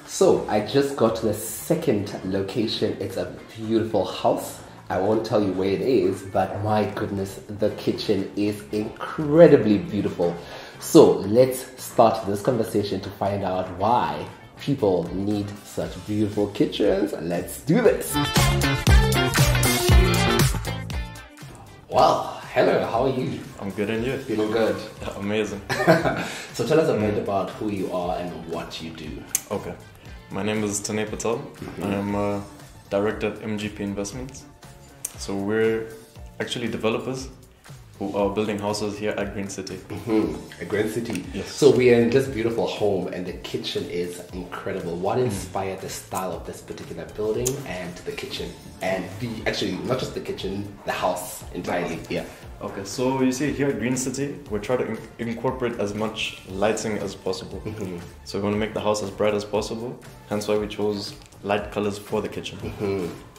So I just got to the second location. It's a beautiful house. I won't tell you where it is, but my goodness, the kitchen is incredibly beautiful. So let's start this conversation to find out why people need such beautiful kitchens. Let's do this. Well, hello, how are you? I'm good, and you? Feeling good? Amazing. So tell us a bit about who you are and what you do. Okay. My name is Tanay Patel. I'm a director at MGP Investments. So we're actually developers who are building houses here at Green City. At Green City. Yes. So we are in this beautiful home and the kitchen is incredible. What inspired the style of this particular building and the kitchen? And actually, not just the kitchen, the house entirely. Yeah. Okay, so you see here at Green City, we're trying to incorporate as much lighting as possible. So we want to make the house as bright as possible, hence why we chose light colors for the kitchen.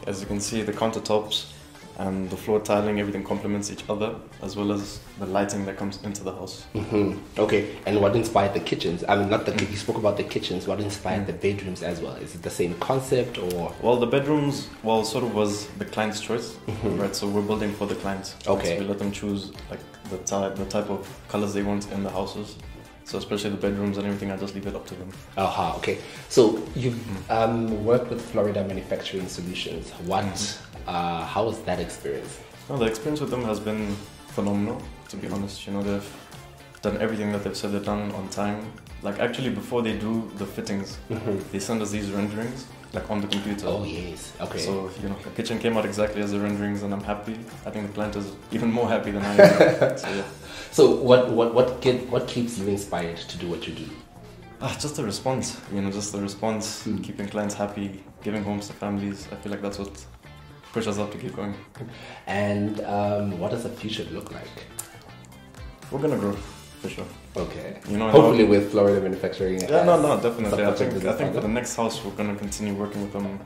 As you can see, the countertops and the floor tiling, everything complements each other, as well as the lighting that comes into the house. Okay, and what inspired the kitchens? I mean, not the you spoke about the kitchens. What inspired the bedrooms as well? Is it the same concept or? Well, the bedrooms, sort of was the client's choice, right? So we're building for the clients. Okay. So we let them choose like the type of colors they want in the houses. So especially the bedrooms and everything, I just leave it up to them. Okay. So you've worked with Florida Manufacturing Solutions. How was that experience? No, the experience with them has been phenomenal, to be honest. You know, they've done everything that they've said they've done on time. Like actually before they do the fittings, they send us these renderings like on the computer. Oh yes, okay. So, you know, the kitchen came out exactly as the renderings and I'm happy. I think the client is even more happy than I am. So, yeah. So what keeps you inspired to do what you do? Just the response, you know, just the response, keeping clients happy, giving homes to families. I feel like that's what pushes us up to keep going. And what does the future look like? We're gonna grow, for sure. Okay. You know, hopefully with Florida Manufacturing. Yeah, no, definitely. I think for the next house, we're gonna continue working with them,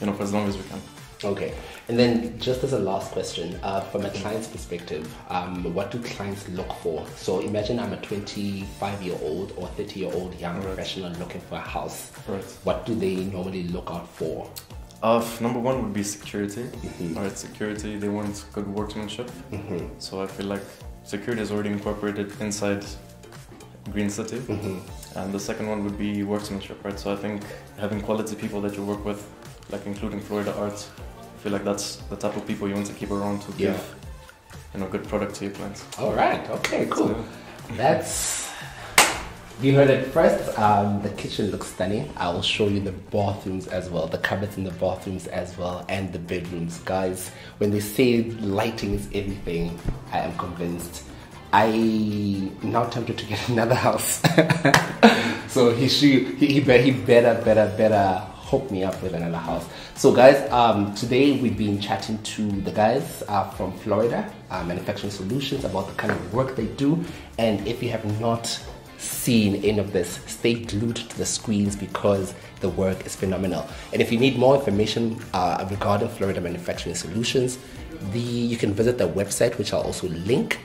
you know, for as long as we can. Okay. And then just as a last question, from a client's perspective, what do clients look for? So imagine I'm a 25-year-old or 30-year-old young professional looking for a house. Right. What do they normally look out for? Number one would be security. Alright, security, they want good workmanship. So I feel like security is already incorporated inside Green City. And the second one would be workmanship, right? So I think having quality people that you work with, like including Florida Arts, I feel like that's the type of people you want to keep around to give, you know, good product to your clients. All right. Okay. Cool. You heard it first. The kitchen looks stunning. I will show you the bathrooms as well, the cupboards in the bathrooms as well, and the bedrooms. Guys, when they say lighting is everything, I am convinced. I'm now tempted to get another house. So he better hook me up with another house. So guys, today we've been chatting to the guys from Florida Manufacturing Solutions about the kind of work they do. And if you have not seen any of this, stay glued to the screens because the work is phenomenal. And if you need more information regarding Florida Manufacturing Solutions, you can visit their website, which I'll also link.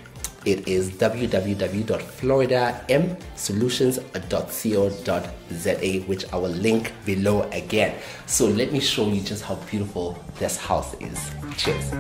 It is www.floridamsolutions.co.za, which I will link below again. So let me show you just how beautiful this house is. Cheers.